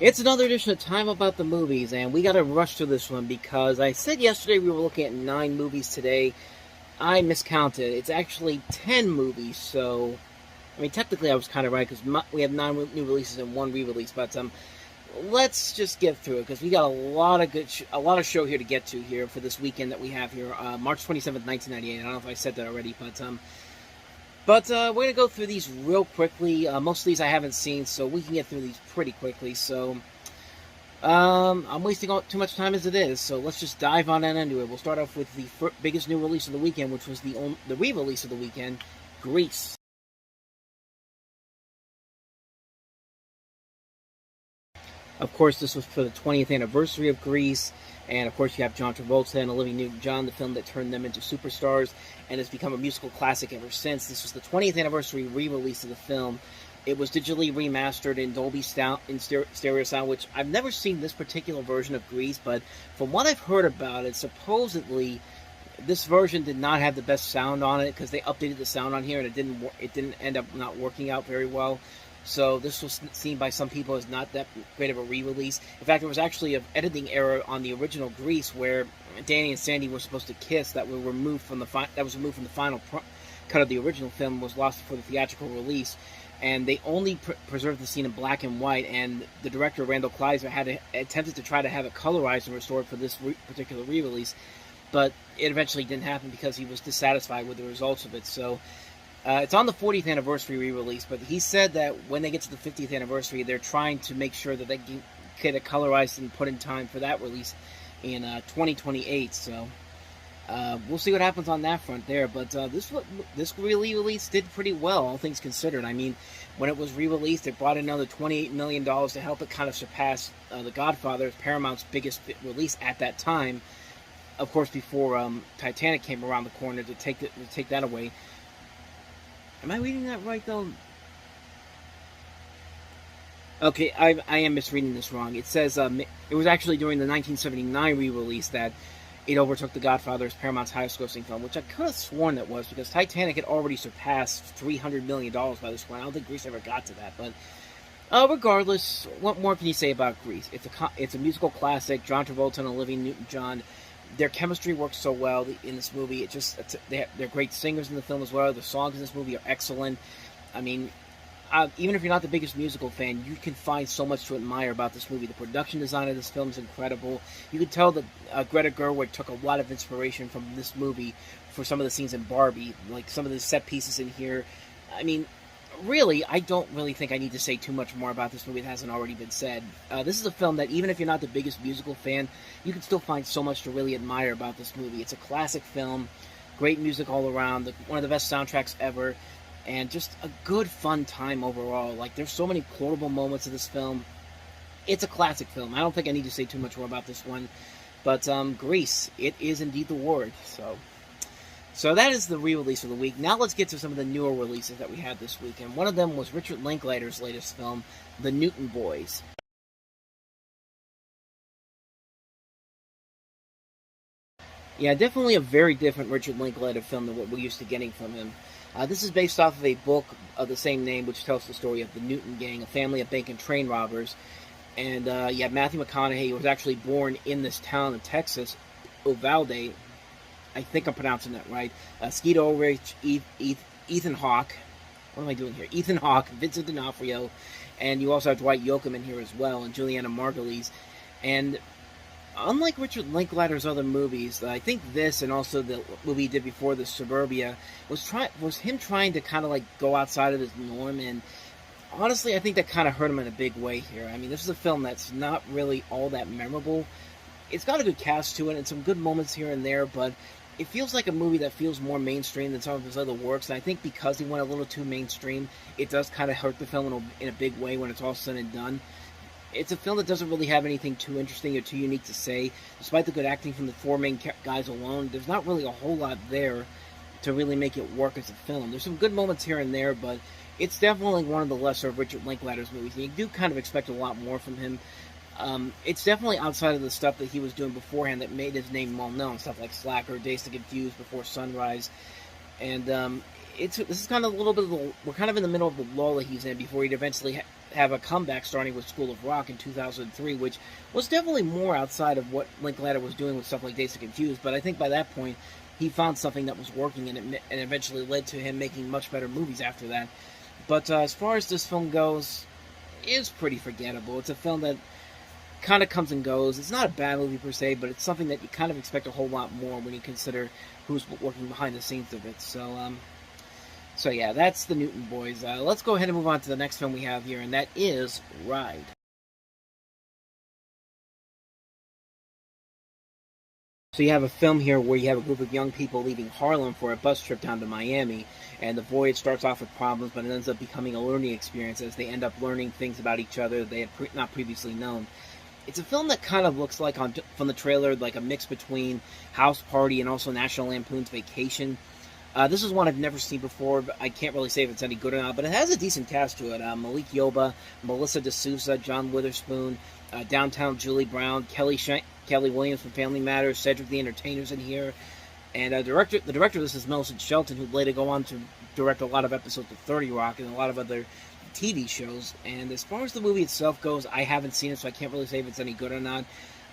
It's another edition of Time About the Movies, and we gotta rush through this one because I said yesterday we were looking at 9 movies today. I miscounted. It's actually 10 movies, so... I mean, technically I was kind of right because we have 9 new releases and 1 re-release, but let's just get through it because we got a lot of a lot of show here to get to here for this weekend that we have here, March 27th, 1998. I don't know if I said that already, but we're going to go through these real quickly. Most of these I haven't seen, so we can get through these pretty quickly. So, I'm wasting too much time as it is, so let's just dive on into it. We'll start off with the biggest new release of the weekend, which was the re-release of the weekend, Grease. Of course, this was for the 20th anniversary of Grease, and of course you have John Travolta and Olivia Newton-John, the film that turned them into superstars, and has become a musical classic ever since. This was the 20th anniversary re-release of the film. It was digitally remastered in Dolby stereo sound, which I've never seen this particular version of Grease, but from what I've heard about it, supposedly this version did not have the best sound on it because they updated the sound on here and it didn't end up not working out very well. So this was seen by some people as not that great of a re-release. In fact, there was actually an editing error on the original Grease where Danny and Sandy were supposed to kiss that was removed from the final cut of the original film, was lost for the theatrical release, and they only preserved the scene in black and white. And the director Randall Kleiser had attempted to try to have it colorized and restored for this particular re-release, but it eventually didn't happen because he was dissatisfied with the results of it. So. It's on the 40th anniversary re-release, but he said that when they get to the 50th anniversary, they're trying to make sure that they can get it colorized and put in time for that release in 2028. So we'll see what happens on that front there. But this re-release did pretty well, all things considered. I mean, when it was re-released, it brought in another $28 million to help it kind of surpass The Godfather, Paramount's biggest release at that time. Of course, before Titanic came around the corner to take that away. Am I reading that right, though? Okay, I am misreading this wrong. It says it was actually during the 1979 re-release that it overtook The Godfather as Paramount's highest-grossing film, which I could have sworn it was, because Titanic had already surpassed $300 million by this point. I don't think Grease ever got to that, but regardless, what more can you say about Grease? It's a musical classic. John Travolta and Olivia Newton-John, their chemistry works so well in this movie. They're great singers in the film as well. The songs in this movie are excellent. I mean, even if you're not the biggest musical fan, you can find so much to admire about this movie. The production design of this film is incredible. You can tell that Greta Gerwig took a lot of inspiration from this movie for some of the scenes in Barbie, like some of the set pieces in here. I mean, really, I don't really think I need to say too much more about this movie that hasn't already been said. This is a film that, even if you're not the biggest musical fan, you can still find so much to really admire about this movie. It's a classic film, great music all around, one of the best soundtracks ever, and just a good, fun time overall. Like, there's so many quotable moments of this film. It's a classic film. I don't think I need to say too much more about this one, but Grease, it is indeed the word, So that is the re-release of the week. Now let's get to some of the newer releases that we had this week. And one of them was Richard Linklater's latest film, The Newton Boys. Yeah, definitely a very different Richard Linklater film than what we're used to getting from him. This is based off of a book of the same name, which tells the story of the Newton Gang, a family of bank and train robbers. And Matthew McConaughey was actually born in this town in Texas, Uvalde. I think I'm pronouncing that right. Skeet Ulrich, Ethan Hawke. What am I doing here? Ethan Hawke, Vincent D'Onofrio, and you also have Dwight Yoakam in here as well, and Juliana Margulies. And unlike Richard Linklater's other movies, I think this and also the movie he did before this, Suburbia, was him trying to kind of like go outside of his norm. And honestly, I think that kind of hurt him in a big way here. I mean, this is a film that's not really all that memorable. It's got a good cast to it and some good moments here and there, but it feels like a movie that feels more mainstream than some of his other works. And I think because he went a little too mainstream, it does kind of hurt the film in a big way when it's all said and done. It's a film that doesn't really have anything too interesting or too unique to say. Despite the good acting from the 4 main guys alone, there's not really a whole lot there to really make it work as a film. There's some good moments here and there, but it's definitely one of the lesser of Richard Linklater's movies. And you do kind of expect a lot more from him. It's definitely outside of the stuff that he was doing beforehand that made his name well known. Stuff like Slacker, Days to Confuse, Before Sunrise. And this is kind of a little bit of we're kind of in the middle of the lull that he's in before he'd eventually have a comeback starting with School of Rock in 2003, which was definitely more outside of what Linklater was doing with stuff like Dazed and Confused. But I think by that point, he found something that was working, and it eventually led to him making much better movies after that. But as far as this film goes, it's pretty forgettable. It's a film that kind of comes and goes. It's not a bad movie per se, but it's something that you kind of expect a whole lot more when you consider who's working behind the scenes of it. So yeah, that's the Newton Boys. Let's go ahead and move on to the next film we have here, and that is Ride. So you have a film here where you have a group of young people leaving Harlem for a bus trip down to Miami, and the voyage starts off with problems, but it ends up becoming a learning experience as they end up learning things about each other they had not previously known. It's a film that kind of looks like, from the trailer, like a mix between House Party and also National Lampoon's Vacation. This is one I've never seen before, but I can't really say if it's any good or not, but it has a decent cast to it. Malik Yoba, Melissa D'Souza, John Witherspoon, Downtown Julie Brown, Kelly Williams from Family Matters, Cedric the Entertainer's in here, and the director of this is Millicent Shelton, who'd later go on to direct a lot of episodes of 30 Rock and a lot of other TV shows. And as far as the movie itself goes, I haven't seen it, so I can't really say if it's any good or not.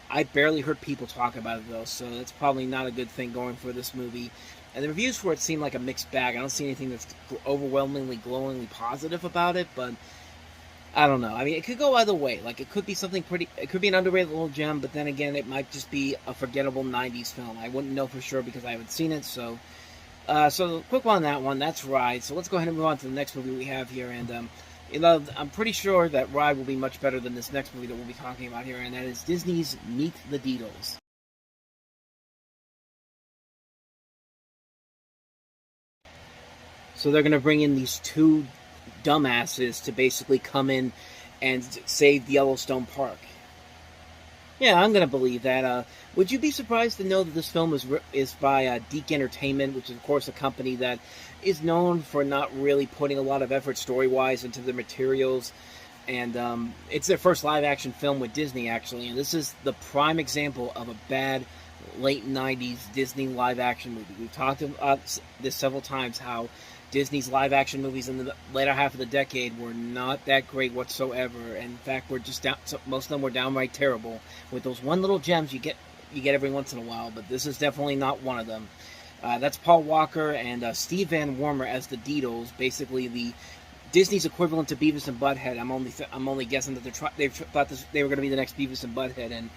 I barely heard people talk about it, though, so that's probably not a good thing going for this movie. And the reviews for it seem like a mixed bag. I don't see anything that's overwhelmingly, glowingly positive about it, but I don't know. I mean, it could go either way. Like, it could be something pretty... It could be an underrated little gem, but then again, it might just be a forgettable 90s film. I wouldn't know for sure because I haven't seen it, so... So, quick one on that one. That's Ride. So, let's go ahead and move on to the next movie we have here. And, I'm pretty sure that Ride will be much better than this next movie that we'll be talking about here, and that is Disney's Meet the Deedles. So they're going to bring in these two dumbasses to basically come in and save Yellowstone Park. Yeah, I'm going to believe that. Would you be surprised to know that this film is by Deke Entertainment, which is, of course, a company that is known for not really putting a lot of effort story-wise into the materials. And it's their first live-action film with Disney, actually. And this is the prime example of a bad late 90s Disney live-action movie. We've talked about this several times, how Disney's live-action movies in the later half of the decade were not that great whatsoever. And in fact, most of them were downright terrible. With those one little gems you get every once in a while, but this is definitely not one of them. That's Paul Walker and Steve Van Wormer as the Deedles, basically the Disney's equivalent to Beavis and Butthead. I'm only guessing that they thought they were going to be the next Beavis and Butthead, and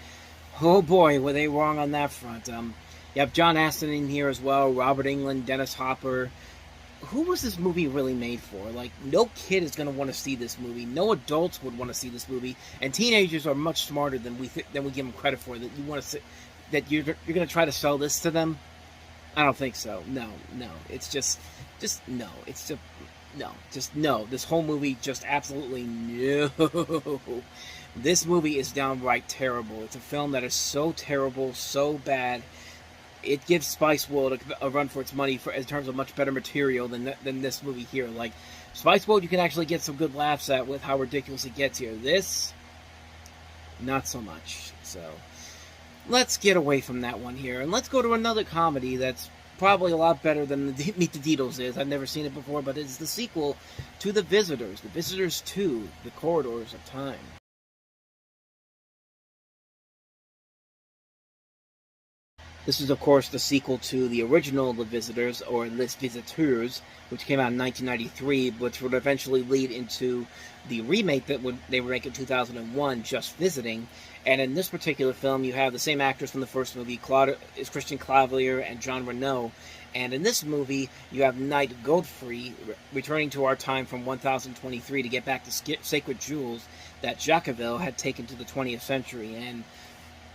oh boy, were they wrong on that front. You have John Astin in here as well, Robert Englund, Dennis Hopper. Who was this movie really made for? Like, no kid is going to want to see this movie. No adults would want to see this movie. And teenagers are much smarter than we give them credit for. That you want to that you're going to try to sell this to them? I don't think so. No. It's just no. It's just no. Just no. This whole movie, just absolutely no. This movie is downright terrible. It's a film that is so terrible, so bad. It gives Spice World a run for its money in terms of much better material than this movie here. Like, Spice World, you can actually get some good laughs at with how ridiculous it gets here. This, not so much. So, let's get away from that one here, and let's go to another comedy that's probably a lot better than Meet the Deedles is. I've never seen it before, but it's the sequel to The Visitors. The Visitors 2, The Corridors of Time. This is, of course, the sequel to the original The Visitors, or Les Visiteurs, which came out in 1993, which would eventually lead into the remake that they would make in 2001, Just Visiting. And in this particular film, you have the same actors from the first movie, Christian Clavier and Jean Reno. And in this movie, you have Knight Godfrey returning to our time from 1023 to get back to sacred jewels that Jacqueville had taken to the 20th century. And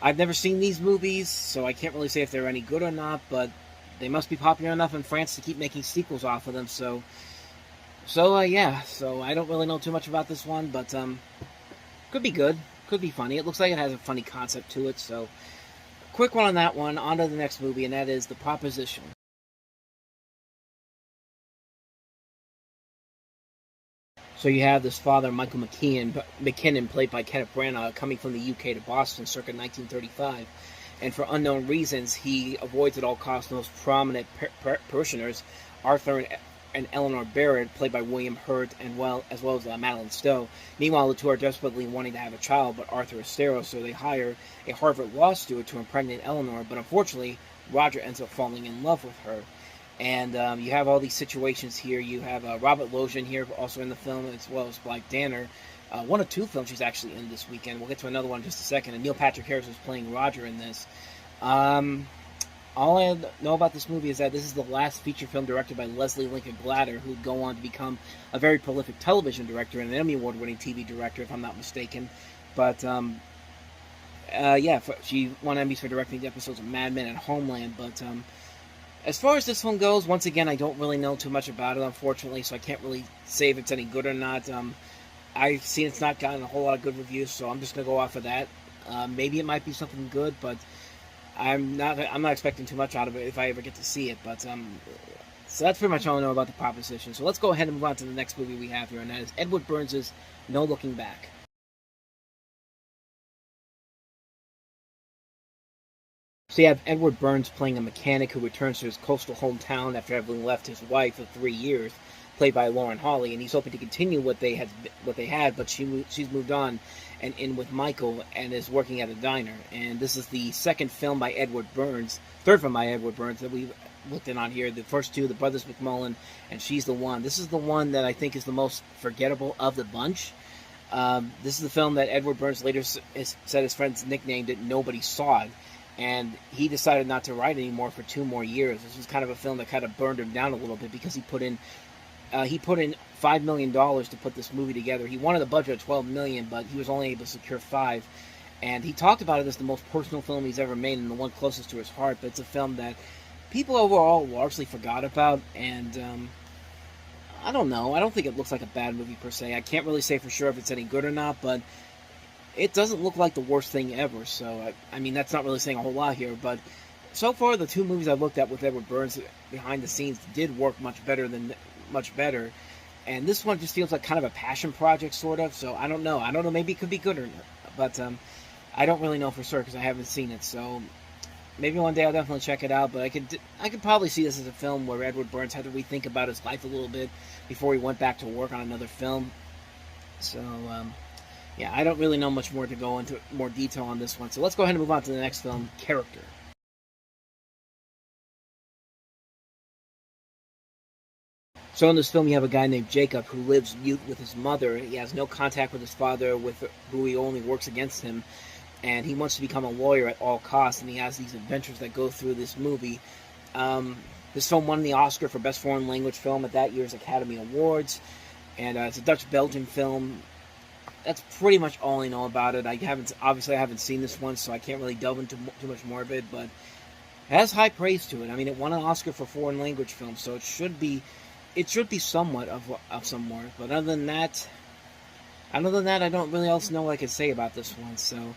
I've never seen these movies, so I can't really say if they're any good or not, but they must be popular enough in France to keep making sequels off of them, so yeah, so I don't really know too much about this one, but could be good, could be funny. It looks like it has a funny concept to it, so quick one on that one. On to the next movie, and that is The Proposition. So you have this father, Michael McKinnon, played by Kenneth Branagh, coming from the UK to Boston circa 1935. And for unknown reasons, he avoids at all costs the most prominent parishioners, Arthur and and Eleanor Barrett, played by William Hurt, and as well as Madeline Stowe. Meanwhile, the two are desperately wanting to have a child, but Arthur is sterile, so they hire a Harvard law student to impregnate Eleanor. But unfortunately, Roger ends up falling in love with her. And you have all these situations here. You have Robert Loggia here, also in the film, as well as Blythe Danner. One of two films she's actually in this weekend. We'll get to another one in just a second. And Neil Patrick Harris is playing Roger in this. All I know about this movie is that this is the last feature film directed by Leslie Lincoln Glatter, who would go on to become a very prolific television director and an Emmy Award-winning TV director, if I'm not mistaken. But, she won Emmys for directing the episodes of Mad Men and Homeland. But as far as this one goes, once again, I don't really know too much about it, unfortunately, so I can't really say if it's any good or not. I've seen it's not gotten a whole lot of good reviews, so I'm just going to go off of that. Maybe it might be something good, but I'm not expecting too much out of it if I ever get to see it. But so that's pretty much all I know about the proposition. So let's go ahead and move on to the next movie we have here, and that is Edward Burns' No Looking Back. So you have Edward Burns playing a mechanic who returns to his coastal hometown after having left his wife of 3 years, played by Lauren Hawley, and he's hoping to continue what they had, but she's moved on and in with Michael and is working at a diner. And this is the third film by Edward Burns that we've looked in on here. The first two, The Brothers McMullen and She's the One. This is the one that I think is the most forgettable of the bunch. This is the film that Edward Burns later said his friends nicknamed it Nobody Saw It, and he decided not to write anymore for 2 more years. This was kind of a film that kind of burned him down a little bit because he put in $5 million to put this movie together. He wanted a budget of $12 million, but he was only able to secure $5 million. And he talked about it as the most personal film he's ever made and the one closest to his heart. But it's a film that people overall largely forgot about. And I don't know. I don't think it looks like a bad movie per se. I can't really say for sure if it's any good or not, but it doesn't look like the worst thing ever. So, I mean, that's not really saying a whole lot here. But so far, the 2 movies I've looked at with Edward Burns behind the scenes did work much better. And this one just feels like kind of a passion project, sort of. So I don't know. Maybe it could be good or not. But I don't really know for sure because I haven't seen it. So maybe one day I'll definitely check it out. But I could probably see this as a film where Edward Burns had to rethink about his life a little bit before he went back to work on another film. So yeah, I don't really know much more to go into more detail on this one. So let's go ahead and move on to the next film, Character. So in this film, you have a guy named Jacob who lives mute with his mother. He has no contact with his father, with who he only works against him, and he wants to become a lawyer at all costs, and he has these adventures that go through this movie. This film won the Oscar for Best Foreign Language Film at that year's Academy Awards, and it's a Dutch-Belgian film. That's pretty much all I know about it. I haven't seen this one, so I can't really delve into too much more of it, but it has high praise to it. I mean, it won an Oscar for foreign language film, so it should be somewhat of some worth. But other than that, I don't really else know what I can say about this one. So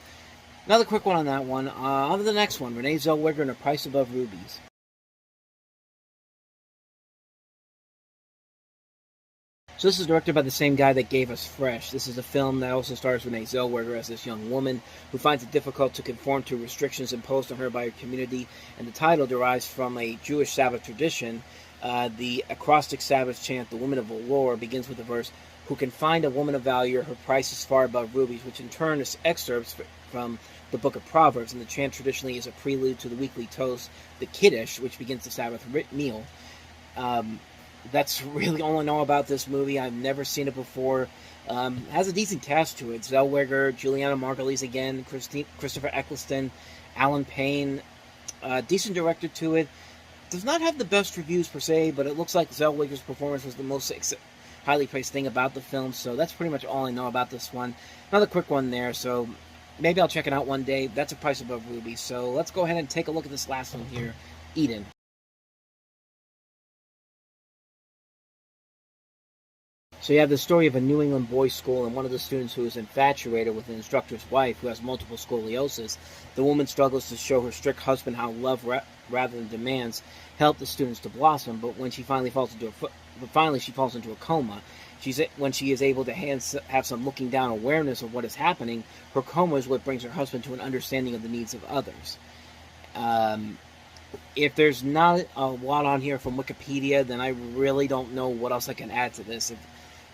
another quick one on that one. On to the next one, Renee Zellweger and A Price Above Rubies. So this is directed by the same guy that gave us Fresh. This is a film that also stars Renee Zellweger as this young woman who finds it difficult to conform to restrictions imposed on her by her community, and the title derives from a Jewish Sabbath tradition. The acrostic Sabbath chant, "The Woman of Valor," begins with the verse, "Who can find a woman of value, her price is far above rubies," which in turn is excerpts from the book of Proverbs, and the chant traditionally is a prelude to the weekly toast, the Kiddush, which begins the Sabbath meal. That's really all I know about this movie. I've never seen it before. Has a decent cast to it. Zellweger, Juliana Margulies again, Christopher Eccleston, Alan Payne. Decent director to it. Does not have the best reviews per se, but it looks like Zellweger's performance was the most highly praised thing about the film, so that's pretty much all I know about this one. Another quick one there, so maybe I'll check it out one day. That's A Price Above Rubies. So let's go ahead and take a look at this last one here, Eden. So you have the story of a New England boys' school and one of the students who is infatuated with an instructor's wife who has multiple scoliosis. The woman struggles to show her strict husband how love rather than demands help the students to blossom, but when she finally falls into a coma. When she is able to have some looking down awareness of what is happening, her coma is what brings her husband to an understanding of the needs of others. If there's not a lot on here from Wikipedia, then I really don't know what else I can add to this.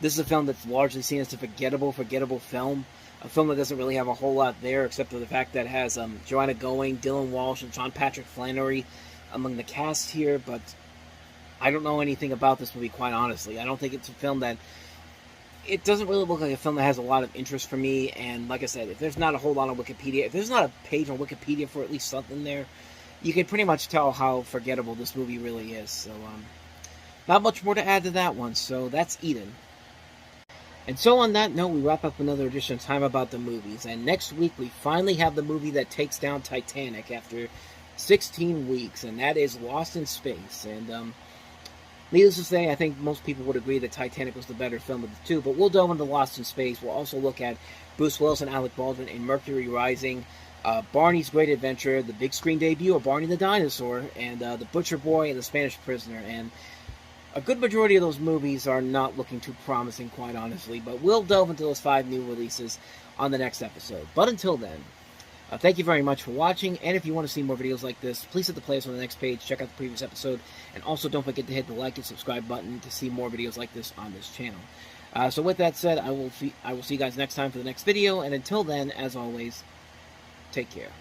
This is a film that's largely seen as a forgettable film. A film that doesn't really have a whole lot there, except for the fact that it has Joanna Going, Dylan Walsh, and John Patrick Flanery among the cast here, but I don't know anything about this movie, quite honestly. I don't think it's a film that... It doesn't really look like a film that has a lot of interest for me, and like I said, if there's not a whole lot on Wikipedia, if there's not a page on Wikipedia for at least something there, you can pretty much tell how forgettable this movie really is. So, not much more to add to that one, so that's Eden. And so on that note, we wrap up another edition of Time About the Movies, and next week we finally have the movie that takes down Titanic after 16 weeks, and that is Lost in Space. And, needless to say, I think most people would agree that Titanic was the better film of the two, but we'll delve into Lost in Space. We'll also look at Bruce Willis and Alec Baldwin in Mercury Rising, Barney's Great Adventure, the big screen debut of Barney the Dinosaur, and The Butcher Boy and The Spanish Prisoner. And a good majority of those movies are not looking too promising, quite honestly, but we'll delve into those 5 new releases on the next episode. But until then, thank you very much for watching, and if you want to see more videos like this, please hit the playlist on the next page, check out the previous episode, and also don't forget to hit the like and subscribe button to see more videos like this on this channel. So with that said, I will see you guys next time for the next video, and until then, as always, take care.